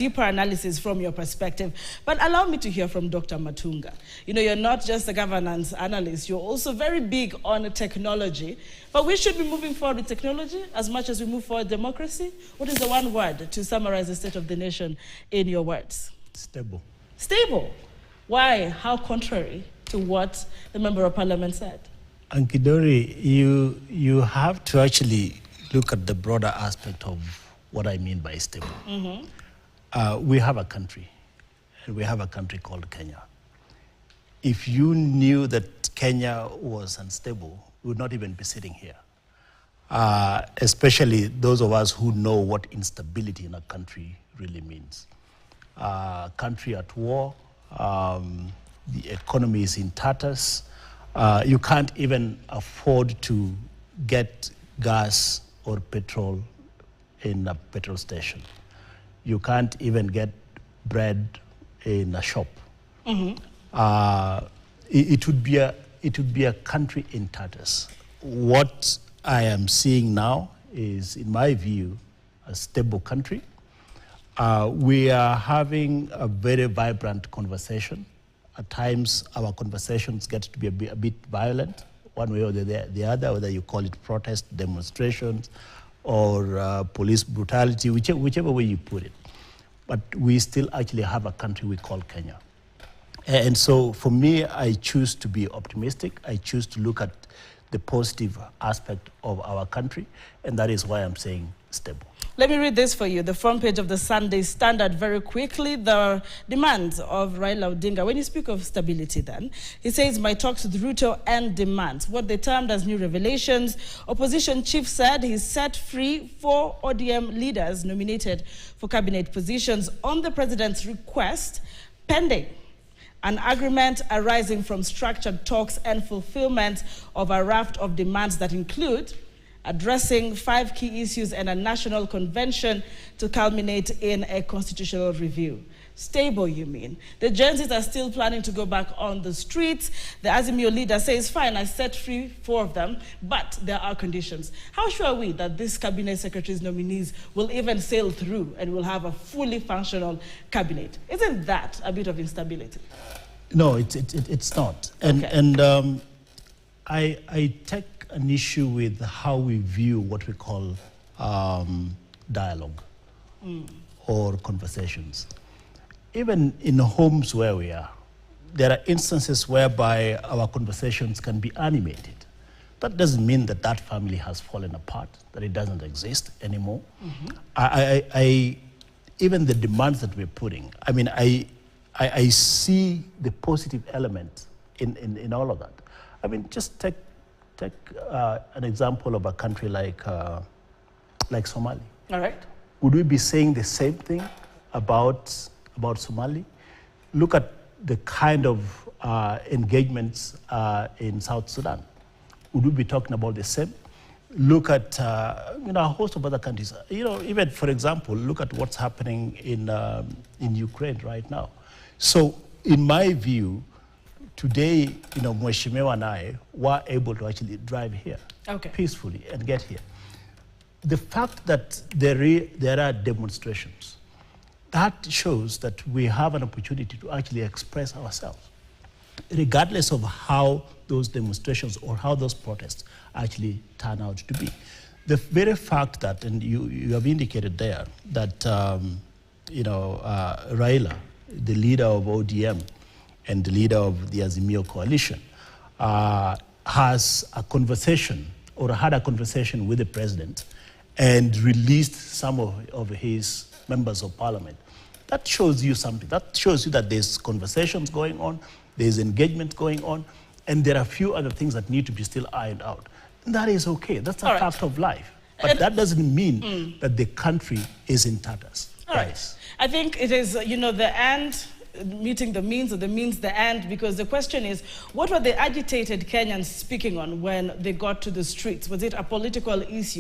deeper analysis from your perspective. But allow me to hear from Dr. Matuga. You know, you're not just a governance analyst, you're also very big on technology. But we should be moving forward with technology as much as we move forward democracy. What is the one word to summarize the state of the nation in your words? Stable. Stable. Why? How contrary to what the Member of Parliament said? Ankidori, you have to actually look at the broader aspect of what I mean by stable. Mm-hmm. We have a country, and we have a country called Kenya. If you knew that Kenya was unstable, we would not even be sitting here. Especially those of us who know what instability in a country really means. Country at war, the economy is in tatters. You can't even afford to get gas or petrol in a petrol station. You can't even get bread in a shop. Mm-hmm. It would be a country in tatters. What I am seeing now is, in my view, a stable country. We are having a very vibrant conversation. At times, our conversations get to be a bit violent, one way or the other, whether you call it protest, demonstrations, or police brutality, whichever way you put it. But we still actually have a country we call Kenya. And so for me, I choose to be optimistic. I choose to look at the positive aspect of our country, and that is why I'm saying stable. Let me read this for you, the front page of the Sunday Standard very quickly. The demands of Raila Odinga. When you speak of stability then, he says, my talks with Ruto and demands. What they termed as new revelations. Opposition chief said he set free 4 ODM leaders nominated for cabinet positions on the president's request, pending an agreement arising from structured talks and fulfillment of a raft of demands that include addressing 5 key issues and a national convention to culminate in a constitutional review. Stable, you mean? The Gen Zs are still planning to go back on the streets. The Azimio leader says, fine, I set free 4 of them, but there are conditions. How sure are we that this cabinet secretary's nominees will even sail through and will have a fully functional cabinet? Isn't that a bit of instability? No, it's not. And, okay. and I take an issue with how we view what we call dialogue or conversations. Even in homes where we are, there are instances whereby our conversations can be animated. That doesn't mean that that family has fallen apart, that it doesn't exist anymore. Mm-hmm. Even the demands that we're putting, I mean, I see the positive element in all of that. I mean, just take an example of a country like Somalia. All right. Would we be saying the same thing about Somalia? Look at the kind of engagements in South Sudan. Would we be talking about the same? Look at a host of other countries. Even for example, look at what's happening in Ukraine right now. So, in my view, today, Mheshimiwa and I were able to actually drive here peacefully and get here. The fact that there are demonstrations, that shows that we have an opportunity to actually express ourselves, regardless of how those demonstrations or how those protests actually turn out to be. The very fact that, and you have indicated there, that Raila, the leader of ODM, and the leader of the Azimio coalition, has a conversation or had a conversation with the president and released some of his members of parliament. That shows you something. That shows you that there's conversations going on, there's engagement going on, and there are a few other things that need to be still ironed out. And that is okay. That's a fact of life. But that doesn't mean that the country is in tatters. All right. I think it is, the end meeting the means, or the means the end, because the question is, what were the agitated Kenyans speaking on when they got to the streets? Was it a political issue?